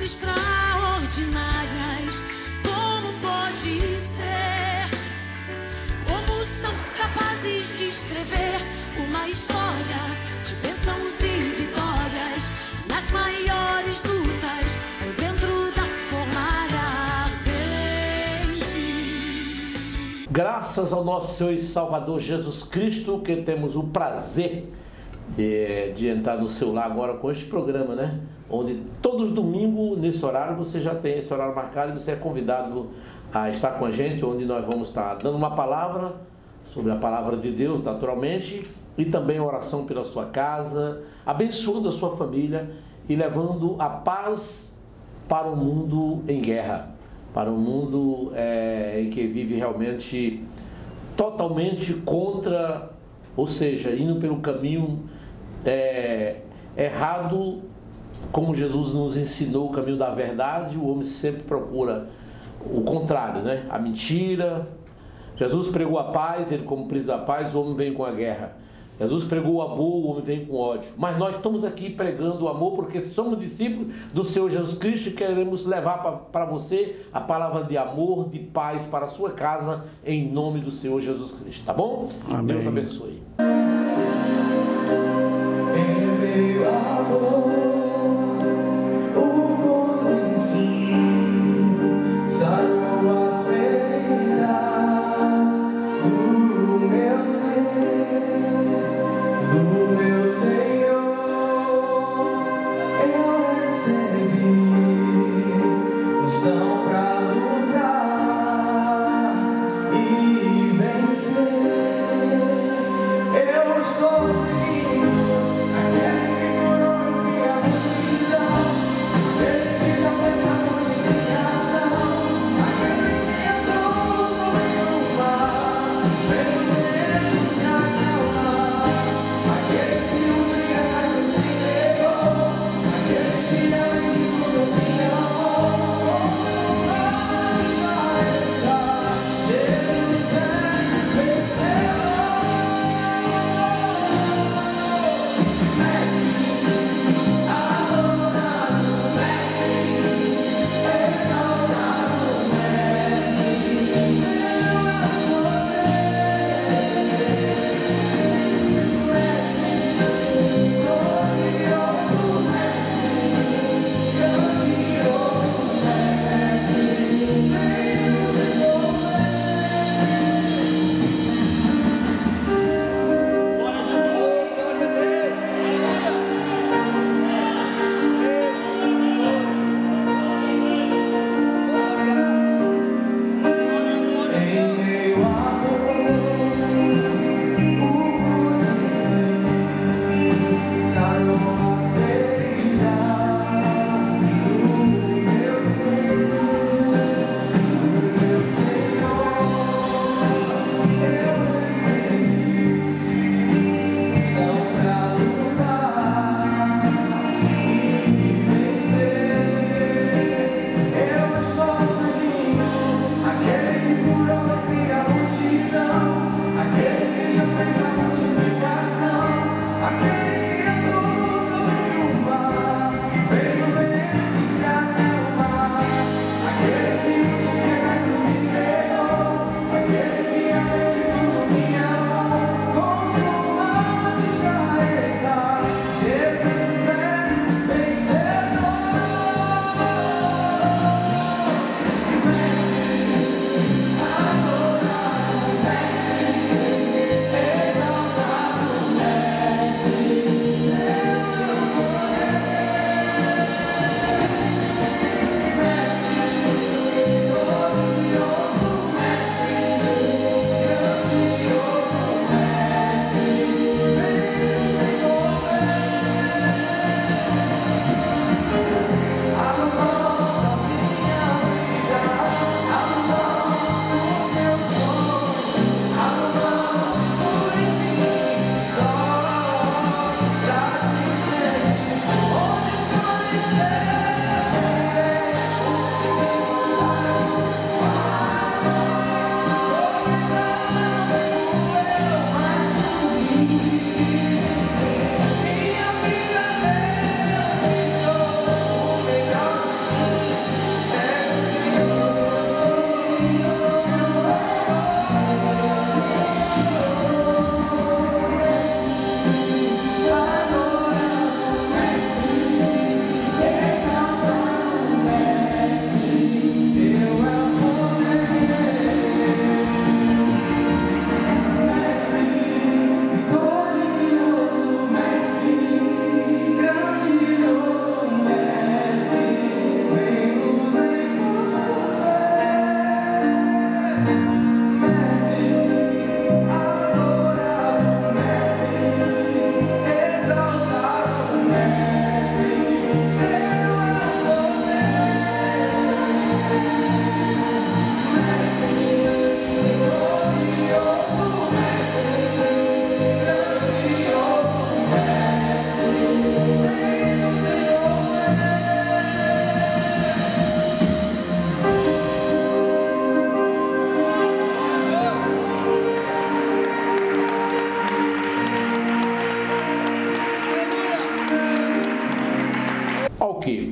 extraordinárias. Como pode ser? Como são capazes de escrever uma história de bênçãos e vitórias nas maiores lutas ou dentro da fornalha ardente? Graças ao nosso Senhor e Salvador Jesus Cristo, que temos o prazer de entrar no seu lar agora com este programa, né? Onde todos os domingos, nesse horário, você já tem esse horário marcado e você é convidado a estar com a gente, onde nós vamos estar dando uma palavra sobre a palavra de Deus, naturalmente, e também oração pela sua casa, abençoando a sua família e levando a paz para um mundo em guerra, para um mundo em que vive realmente totalmente contra, ou seja, indo pelo caminho errado, como Jesus nos ensinou o caminho da verdade. O homem sempre procura o contrário, né? A mentira. Jesus pregou a paz, ele como príncipe da paz, o homem vem com a guerra. Jesus pregou o amor, o homem vem com ódio. Mas nós estamos aqui pregando o amor porque somos discípulos do Senhor Jesus Cristo e queremos levar para você a palavra de amor, de paz para a sua casa, em nome do Senhor Jesus Cristo, tá bom? Amém. Deus abençoe. Eu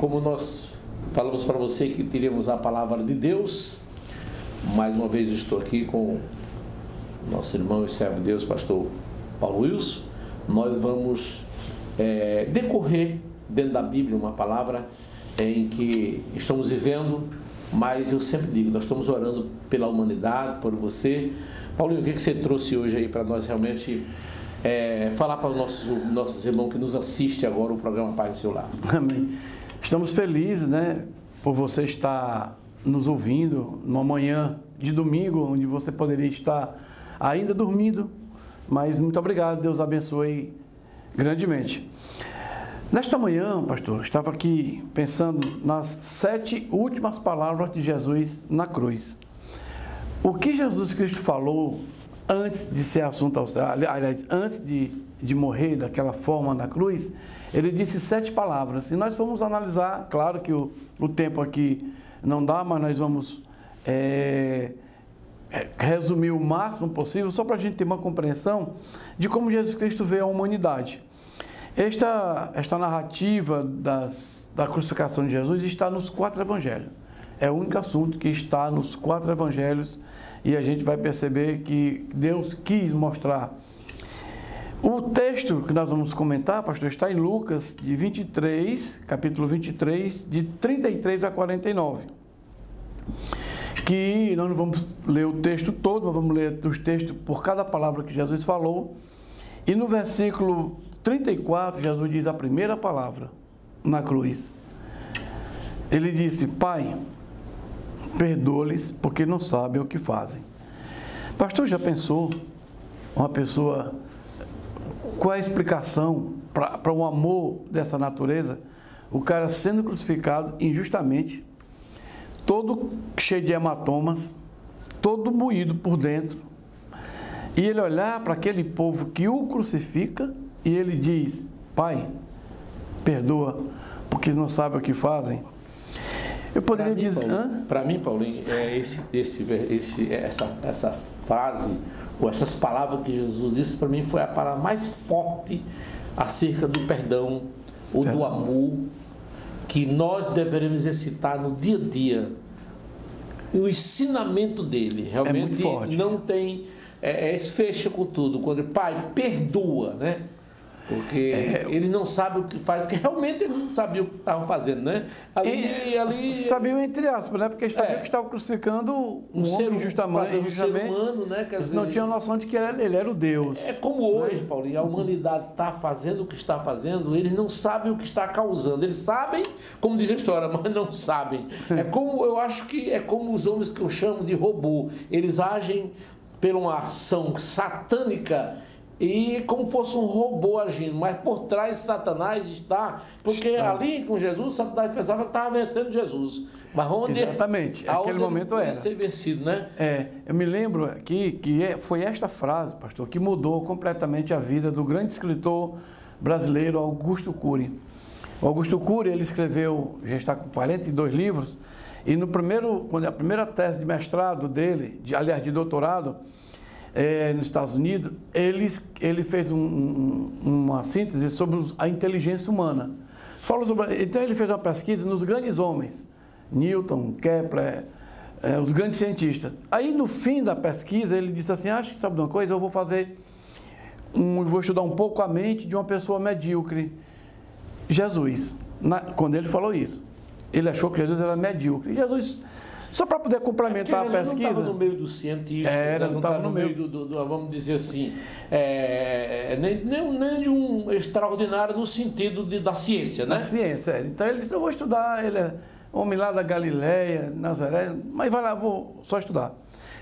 como nós falamos para você que teríamos a palavra de Deus, mais uma vez estou aqui com nosso irmão e servo de Deus, pastor Paulo Wilson. Nós vamos decorrer dentro da Bíblia uma palavra em que estamos vivendo, mas eu sempre digo, nós estamos orando pela humanidade, por você. Paulinho, o que você trouxe hoje aí para nós realmente falar para os nossos irmãos que nos assistem agora o programa Paz do Seu Lar? Amém. Estamos felizes, né, por você estar nos ouvindo numa manhã de domingo, onde você poderia estar ainda dormindo, mas muito obrigado, Deus abençoe grandemente. Nesta manhã, pastor, estava aqui pensando nas 7 últimas palavras de Jesus na cruz. O que Jesus Cristo falou antes de ser assunto ao céu, aliás, antes de morrer daquela forma na cruz, ele disse 7 palavras. E nós fomos analisar, claro que o tempo aqui não dá, mas nós vamos resumir o máximo possível, só para a gente ter uma compreensão de como Jesus Cristo vê a humanidade. Esta narrativa da crucificação de Jesus está nos 4 evangelhos. É o único assunto que está nos 4 evangelhos e a gente vai perceber que Deus quis mostrar. O texto que nós vamos comentar, pastor, está em Lucas, de 23, capítulo 23, de 33 a 49. Que nós não vamos ler o texto todo, nós vamos ler os textos por cada palavra que Jesus falou. E no versículo 34, Jesus diz a primeira palavra na cruz. Ele disse: Pai, perdoa-lhes porque não sabem o que fazem. Pastor, já pensou uma pessoa, qual é a explicação para um amor dessa natureza? O cara sendo crucificado injustamente, todo cheio de hematomas, todo moído por dentro, e ele olhar para aquele povo que o crucifica e ele diz: Pai, perdoa porque não sabem o que fazem. Eu poderia dizer... Para mim, Paulinho, essa frase, ou essas palavras que Jesus disse, para mim foi a palavra mais forte acerca do perdão, ou do amor, que nós deveremos exercitar no dia a dia. E o ensinamento dele realmente muito forte. Não tem... fecha com tudo. Quando Pai, perdoa, né? Porque eles não sabem o que faz, porque realmente eles não sabiam o que estavam fazendo, né? Ali sabiam entre aspas, né? Porque eles sabiam que estavam crucificando um homem injustamente, um ser humano, né? Quer dizer, não tinham noção de que ele era o Deus. É como hoje, Paulinho, a humanidade está fazendo o que está fazendo, eles não sabem o que está causando. Eles sabem, como diz a história, mas não sabem. Eu acho que é como os homens que eu chamo de robô. Eles agem por uma ação satânica e como fosse um robô agindo, mas por trás Satanás está, porque ali com Jesus, Satanás pensava que estava vencendo Jesus, mas onde exatamente, aquele momento era ser vencido, né? Eu me lembro aqui que foi esta frase, pastor, que mudou completamente a vida do grande escritor brasileiro Augusto Cury. O Augusto Cury, ele escreveu, já está com 42 livros, e quando a primeira tese de mestrado dele, aliás, de doutorado, nos Estados Unidos, ele fez uma síntese sobre a inteligência humana. Então ele fez uma pesquisa nos grandes homens, Newton, Kepler, os grandes cientistas. Aí no fim da pesquisa ele disse assim: acho que sabe de uma coisa, eu vou estudar um pouco a mente de uma pessoa medíocre. Jesus, quando ele falou isso, ele achou que Jesus era medíocre. Jesus, só para poder complementar a pesquisa... não estava no meio dos cientistas, não estava no meio vamos dizer assim, nem de um extraordinário no sentido da ciência, né? Da ciência, Então ele disse: eu vou estudar, ele é homem lá da Galileia, Nazaré, mas vai lá, vou só estudar.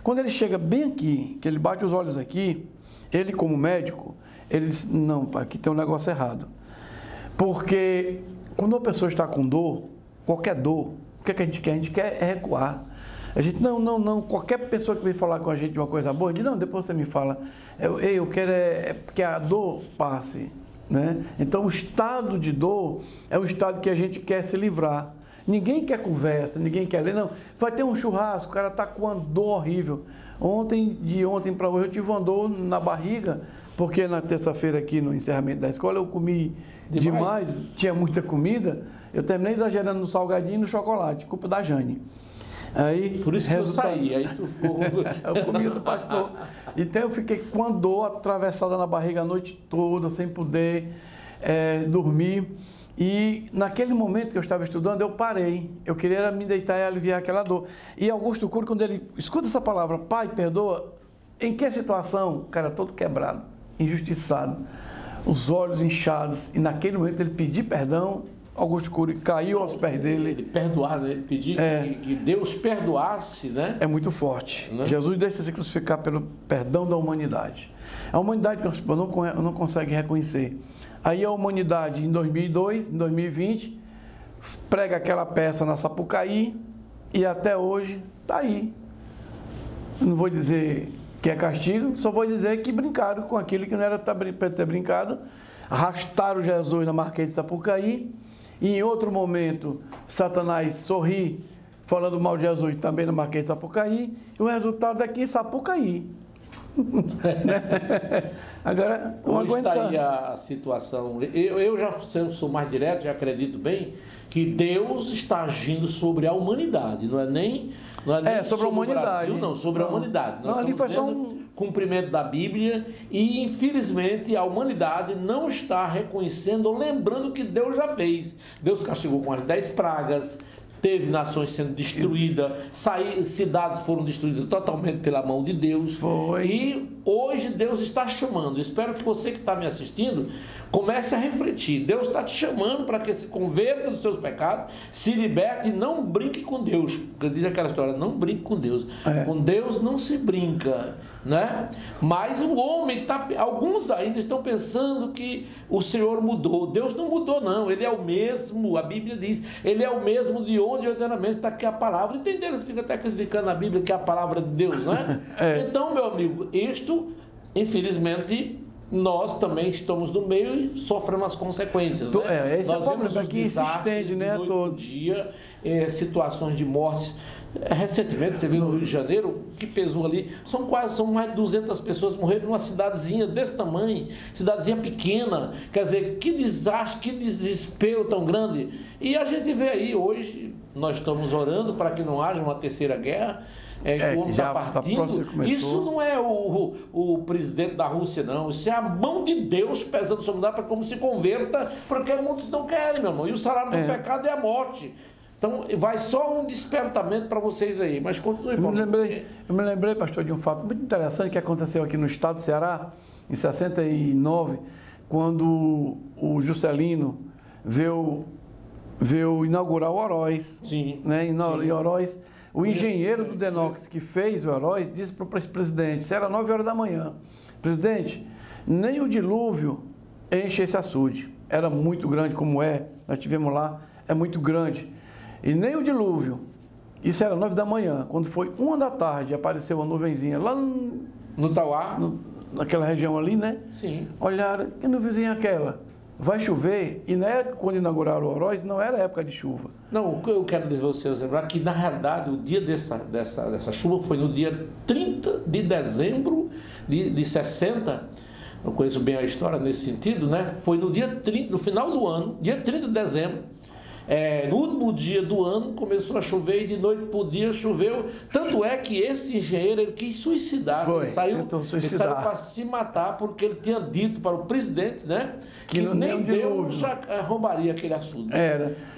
Quando ele chega bem aqui, que ele bate os olhos aqui, ele como médico, ele diz: não, pai, aqui tem um negócio errado. Porque quando uma pessoa está com dor, qualquer dor, o que a gente quer? A gente quer recuar. A gente, não, qualquer pessoa que vem falar com a gente de uma coisa boa, diz: não, depois você me fala. Eu quero que a dor passe, né? Então, o estado de dor é um estado que a gente quer se livrar. Ninguém quer conversa, ninguém quer ler, não. Vai ter um churrasco, o cara está com uma dor horrível. De ontem para hoje eu tive uma dor na barriga, porque na terça-feira aqui no encerramento da escola eu comi demais, tinha muita comida, eu terminei exagerando no salgadinho e no chocolate, culpa da Jane. Aí, por isso que eu saí, aí tu ficou... Eu comia do pastor. Então eu fiquei com a dor atravessada na barriga a noite toda, sem poder dormir. E naquele momento que eu estava estudando, eu parei. Eu queria me deitar e aliviar aquela dor. E Augusto Cury, quando ele escuta essa palavra, Pai, perdoa, em que situação? O cara todo quebrado, injustiçado, os olhos inchados. E naquele momento ele pediu perdão. Augusto Cury caiu aos pés dele. Ele perdoar, né? Ele pediu que Deus perdoasse, né? É muito forte. Né? Jesus deixa se crucificar pelo perdão da humanidade. A humanidade que não consegue reconhecer. Aí a humanidade, em 2002, em 2020, prega aquela peça na Sapucaí e até hoje está aí. Não vou dizer que é castigo, só vou dizer que brincaram com aquilo que não era para ter brincado. Arrastaram Jesus na Marquês de Sapucaí. E em outro momento, Satanás sorri, falando mal de Jesus também na Marquês de Sapucaí. E o resultado é que Sapucaí. Agora, hoje está aí a situação. Eu já sou mais direto, já acredito bem que Deus está agindo sobre a humanidade, não é nem sobre a humanidade. O Brasil, não, sobre a humanidade. Nós ali foi estamos só vendo cumprimento da Bíblia e, infelizmente, a humanidade não está reconhecendo ou lembrando que Deus já fez. Deus castigou com as 10 pragas, teve nações sendo destruídas, cidades foram destruídas totalmente pela mão de Deus. Foi. E hoje Deus está chamando. Espero que você que está me assistindo comece a refletir. Deus está te chamando para que se converta dos seus pecados, se liberte e não brinque com Deus. Porque diz aquela história, não brinque com Deus. Com Deus não se brinca, né? Mas o homem, alguns ainda estão pensando que o Senhor mudou. Deus não mudou, não. Ele é o mesmo, a Bíblia diz, Ele é o mesmo de onde eternamente está aqui a palavra. E tem deles que ficam até criticando na Bíblia que é a palavra de Deus, né? Então, meu amigo, isto, infelizmente, nós também estamos no meio e sofremos as consequências, né? Esse nós vemos aqui se estende, né, a todo dia, situações de mortes. Recentemente, você viu no Rio de Janeiro, que pesou ali, são mais de 200 pessoas morreram numa cidadezinha desse tamanho, cidadezinha pequena. Quer dizer, que desastre, que desespero tão grande. E a gente vê aí, hoje, nós estamos orando para que não haja uma terceira guerra. O homem está partindo. Isso não é o presidente da Rússia, não. Isso é a mão de Deus pesando sobre nós para como se converta, porque muitos não querem, meu irmão. E o salário do pecado é a morte. Então, vai só um despertamento para vocês aí. Mas continue, Paulo. Eu me lembrei, pastor, de um fato muito interessante que aconteceu aqui no estado do Ceará, em 69, quando o Juscelino veio inaugurar o Oroz. Sim. Né? Em Oroz. O engenheiro do Denox que fez o Oroz disse para o presidente, isso era 9 horas da manhã, presidente, nem o dilúvio enche esse açude. Era muito grande, como nós tivemos lá, é muito grande. E nem o dilúvio, isso era 9 da manhã, quando foi 1 da tarde, apareceu uma nuvenzinha lá no Tauá, naquela região ali, né? Sim. Olharam, que nuvenzinha é aquela? Vai chover, e na época, quando inauguraram o Oroz, não era época de chuva. Não, o que eu quero dizer vocês lembrar que, na realidade, o dia dessa chuva foi no dia 30 de dezembro de 60. Eu conheço bem a história nesse sentido, né? Foi no dia 30, no final do ano, dia 30 de dezembro. No último dia do ano começou a chover e de noite por dia choveu. Tanto é que esse engenheiro ele quis suicidar. Ele saiu para se matar porque ele tinha dito para o presidente, né, que nem Deus arrombaria aquele açude.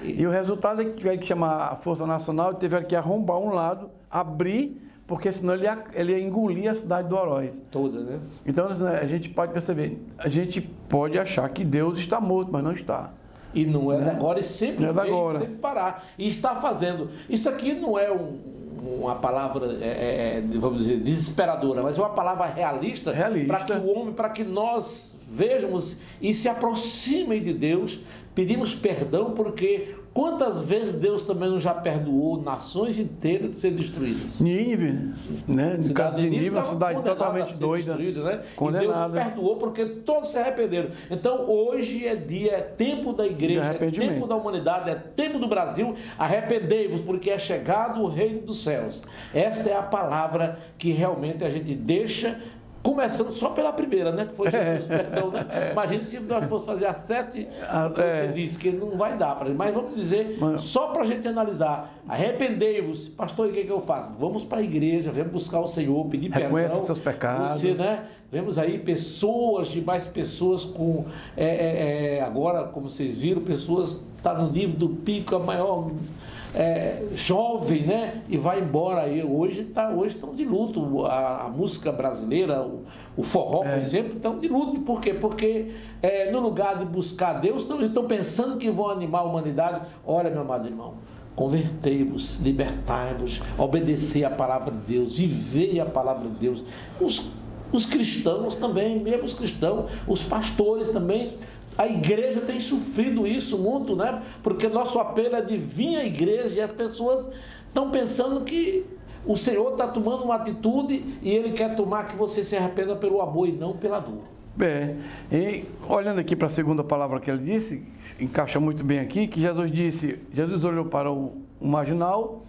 E o resultado é que tiveram que chamar a Força Nacional e tiveram que arrombar um lado, abrir, porque senão ele ia engolir a cidade do Oroz. Toda, né? Então a gente pode perceber, a gente pode achar que Deus está morto, mas não está. E não é de agora, e sempre fez, sempre fará. E está fazendo. Isso aqui não é uma palavra, vamos dizer, desesperadora, mas é uma palavra realista. Para que o homem, para que nós vejamos e se aproximem de Deus, pedimos perdão, porque quantas vezes Deus também nos já perdoou nações inteiras de ser destruídas. Nínive, né? No caso de Nínive, uma cidade totalmente doida, né? Condenada. E Deus perdoou porque todos se arrependeram. Então hoje é tempo da igreja, é tempo da humanidade, é tempo do Brasil. Arrependei-vos porque é chegado o reino dos céus. Esta é a palavra que realmente a gente deixa Começando só pela primeira, né? Que foi Jesus, perdão, né? Imagina se nós fossemos fazer as 7, você disse que não vai dar para ele. Mas vamos dizer, só para a gente analisar. Arrependei-vos. Pastor, e o que eu faço? Vamos para a igreja, vamos buscar o Senhor, pedir perdão. Reconhece seus pecados. Você, né? Vemos aí pessoas, mais pessoas com... agora, como vocês viram, pessoas tá no nível do pico, a maior... jovem, né? E vai embora aí. Hoje estão de luto. A música brasileira, o forró, por exemplo, estão de luto. Por quê? Porque no lugar de buscar Deus, estão pensando que vão animar a humanidade. Olha, meu amado irmão, convertei-vos, libertai-vos, obedecer a palavra de Deus, viver a palavra de Deus. Os cristãos também, mesmo os cristãos, os pastores também. A igreja tem sofrido isso muito, né? Porque nosso apelo é de vir à igreja e as pessoas estão pensando que o Senhor está tomando uma atitude e Ele quer tomar que você se arrependa pelo amor e não pela dor. E olhando aqui para a segunda palavra que ele disse, encaixa muito bem aqui, que Jesus olhou para o marginal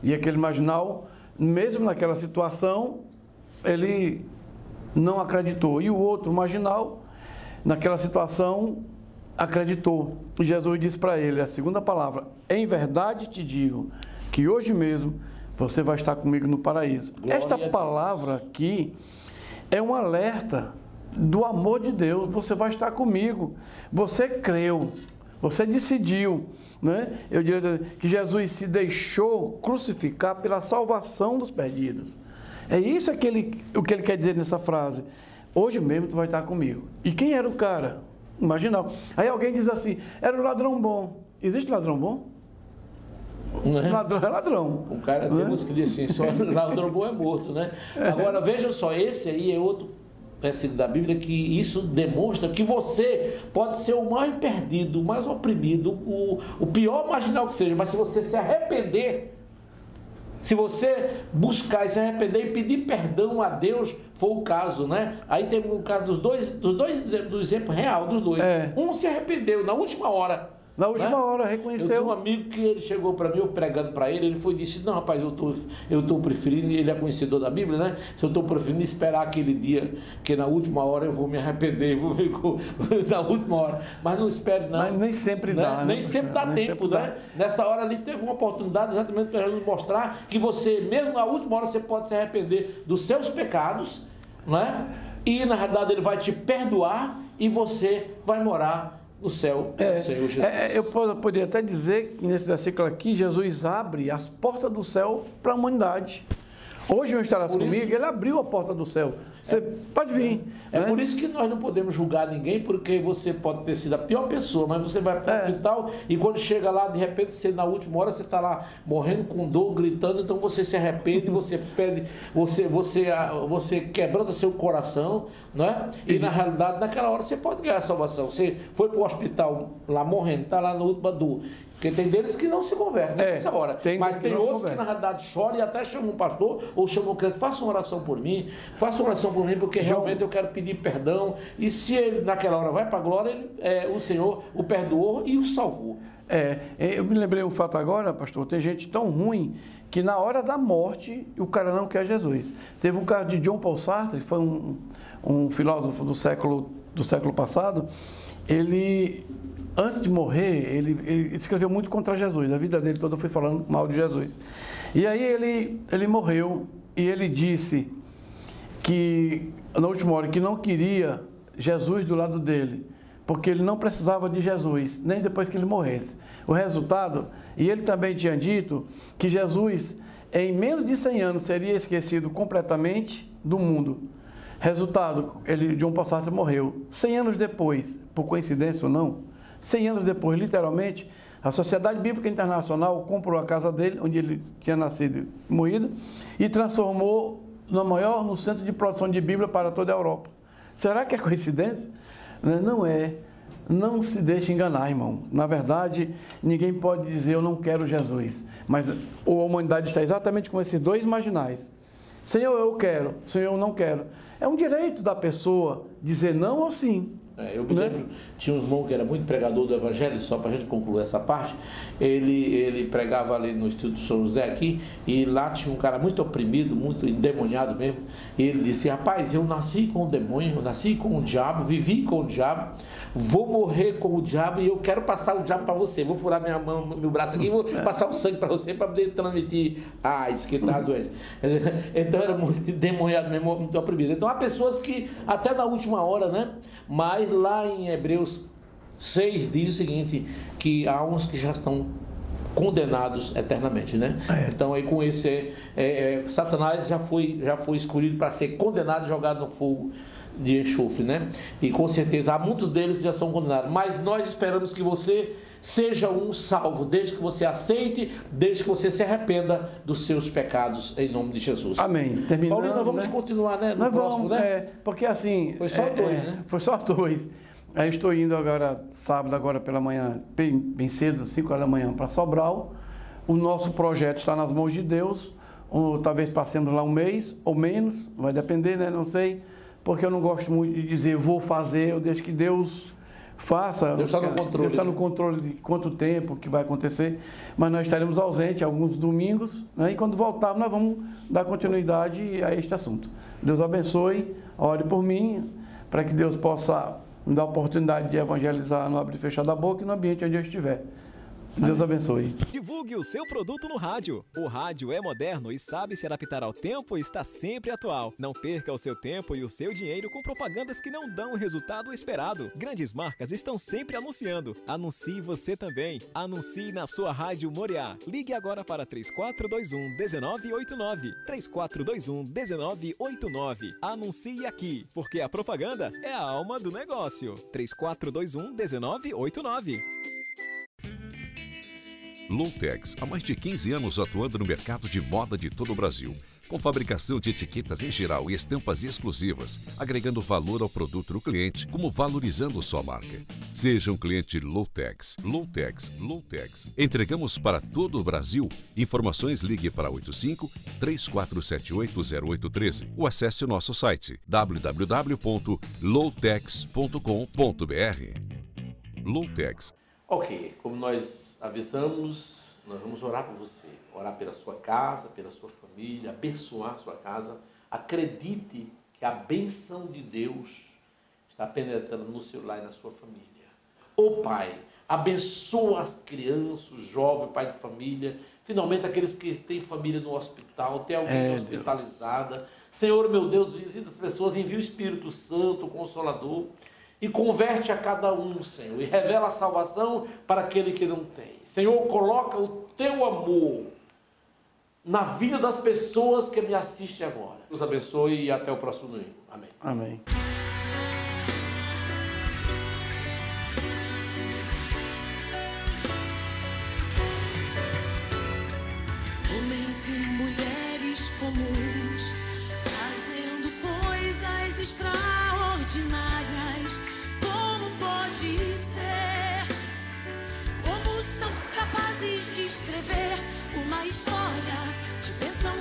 e aquele marginal, mesmo naquela situação, ele não acreditou. E o outro marginal, naquela situação, acreditou. E Jesus disse para ele, a segunda palavra: em verdade te digo, que hoje mesmo você vai estar comigo no paraíso. Glória. Esta palavra aqui é um alerta do amor de Deus. Você vai estar comigo. Você creu, você decidiu, né? Eu diria que Jesus se deixou crucificar pela salvação dos perdidos. É isso o que ele quer dizer nessa frase. Hoje mesmo tu vai estar comigo. E quem era o cara? Imagina. Aí alguém diz assim, era o ladrão bom. Existe ladrão bom? Não é? Ladrão é ladrão. O cara tem uns que dizem assim, só ladrão bom é morto, né? Agora, veja só, esse aí é outro versículo da Bíblia que isso demonstra que você pode ser o mais perdido, o mais oprimido, o pior marginal que seja, mas se você se arrepender, se você buscar e se arrepender e pedir perdão a Deus, foi o caso, né? Aí tem o caso do exemplo real dos dois. Um se arrependeu na última hora. Na última hora, reconheceu. Eu tinha um amigo que ele chegou para mim, eu pregando para ele, ele foi e disse, não, rapaz, eu estou preferindo, ele é conhecedor da Bíblia, né? Se eu estou preferindo esperar aquele dia, que na última hora eu vou me arrepender, na última hora. Mas não espere, não. Mas nem sempre né? dá, né? Nem sempre dá tempo, né? Nessa hora ali teve uma oportunidade exatamente para nos mostrar que você, mesmo na última hora, você pode se arrepender dos seus pecados, né? E na verdade ele vai te perdoar e você vai morar no céu, Senhor Jesus. Eu poderia até dizer que nesse versículo aqui, Jesus abre as portas do céu para a humanidade. Hoje eu estarás comigo, ele abriu a porta do céu. Você pode vir. É por isso que nós não podemos julgar ninguém, porque você pode ter sido a pior pessoa, mas você vai para o hospital e quando chega lá, de repente, você, na última hora, você está lá morrendo com dor, gritando, então você se arrepende, você pede, você quebranta seu coração, né? E na realidade, naquela hora, você pode ganhar a salvação. Você foi para o hospital lá morrendo, está lá na última dor. Porque tem deles que não se convertem nessa hora. Mas tem outros que na realidade choram e até chamam um pastor ou chamam um crente, faça uma oração por mim, porque realmente eu quero pedir perdão. E se ele naquela hora vai para a glória, o Senhor o perdoou e o salvou. Eu me lembrei um fato agora, pastor, tem gente tão ruim que na hora da morte o cara não quer Jesus. Teve um caso de John Paul Sartre, que foi um filósofo do século passado. Ele, antes de morrer, ele escreveu muito contra Jesus. A vida dele toda foi falando mal de Jesus. E aí ele morreu e ele disse que, na última hora, que não queria Jesus do lado dele, porque ele não precisava de Jesus, nem depois que ele morresse. O resultado, e ele também tinha dito que Jesus, em menos de 100 anos, seria esquecido completamente do mundo. Resultado, John Paul Sartre morreu. 100 anos depois, por coincidência ou não, 100 anos depois, literalmente, a Sociedade Bíblica Internacional comprou a casa dele, onde ele tinha nascido e morrido, e transformou no centro de produção de Bíblia para toda a Europa. Será que é coincidência? Não é. Não se deixe enganar, irmão. Na verdade, ninguém pode dizer eu não quero Jesus. Mas a humanidade está exatamente com esses dois marginais. Senhor, eu quero. Senhor, eu não quero. É um direito da pessoa dizer não ou sim. Eu me lembro, tinha um irmão que era muito pregador do Evangelho, só para a gente concluir essa parte, ele pregava ali no Instituto São José aqui, e lá tinha um cara muito oprimido, muito endemoniado mesmo, e ele disse: rapaz, eu nasci com o demônio, eu nasci com o diabo, vivi com o diabo, vou morrer com o diabo e eu quero passar o diabo para você, vou furar minha mão, meu braço aqui, vou passar o sangue para você para poder transmitir AIDS, que está doente. Então era muito endemoniado mesmo, muito oprimido. Então há pessoas que até na última hora, né? Mas lá em Hebreus 6 diz o seguinte, que há uns que já estão condenados eternamente, né? Então aí com esse Satanás já foi escolhido para ser condenado e jogado no fogo de enxofre, né? E com certeza há muitos deles que já são condenados, mas nós esperamos que você seja um salvo, desde que você aceite, desde que você se arrependa dos seus pecados, em nome de Jesus. Amém. Terminando, Paulinho, nós vamos continuar, né? No próximo, né? Porque assim... Foi só dois, né? Foi só dois. Aí eu estou indo agora, sábado, agora pela manhã, bem cedo, 5 horas da manhã, para Sobral. O nosso projeto está nas mãos de Deus. Talvez passemos lá um mês ou menos, vai depender, né? Não sei, porque eu não gosto muito de dizer vou fazer, eu deixo que Deus faça. Deus está no controle. Deus está no controle de quanto tempo que vai acontecer, mas nós estaremos ausentes alguns domingos, né? E quando voltarmos nós vamos dar continuidade a este assunto. Deus abençoe, ore por mim, para que Deus possa me dar a oportunidade de evangelizar no abrir e fechar da boca e no ambiente onde eu estiver. Deus abençoe. Divulgue o seu produto no rádio. O rádio é moderno e sabe se adaptar ao tempo e está sempre atual. Não perca o seu tempo e o seu dinheiro com propagandas que não dão o resultado esperado. Grandes marcas estão sempre anunciando. Anuncie você também. Anuncie na sua Rádio Moriá. Ligue agora para 3421-1989. 3421-1989. Anuncie aqui, porque a propaganda é a alma do negócio. 3421-1989. Loutex, há mais de 15 anos atuando no mercado de moda de todo o Brasil, com fabricação de etiquetas em geral e estampas exclusivas, agregando valor ao produto do cliente, como valorizando sua marca. Seja um cliente Loutex. Loutex. Entregamos para todo o Brasil. Informações, ligue para 85-3478-0813 ou acesse o nosso site www.loutex.com.br. Loutex. Ok, como nós avisamos, nós vamos orar por você, orar pela sua casa, pela sua família, abençoar a sua casa. Acredite que a bênção de Deus está penetrando no seu lar e na sua família. Ô Pai, abençoa as crianças, os jovens, pai de família, finalmente aqueles que têm família no hospital, tem alguém hospitalizada. Deus. Senhor, meu Deus, visita as pessoas, envia o Espírito Santo, o Consolador, e converte a cada um, Senhor, e revela a salvação para aquele que não tem. Senhor, coloca o teu amor na vida das pessoas que me assistem agora. Deus abençoe e até o próximo domingo. Amém. Amém. Homens e mulheres comuns, fazendo coisas extraordinárias. Como pode ser? Como são capazes de escrever uma história de bênção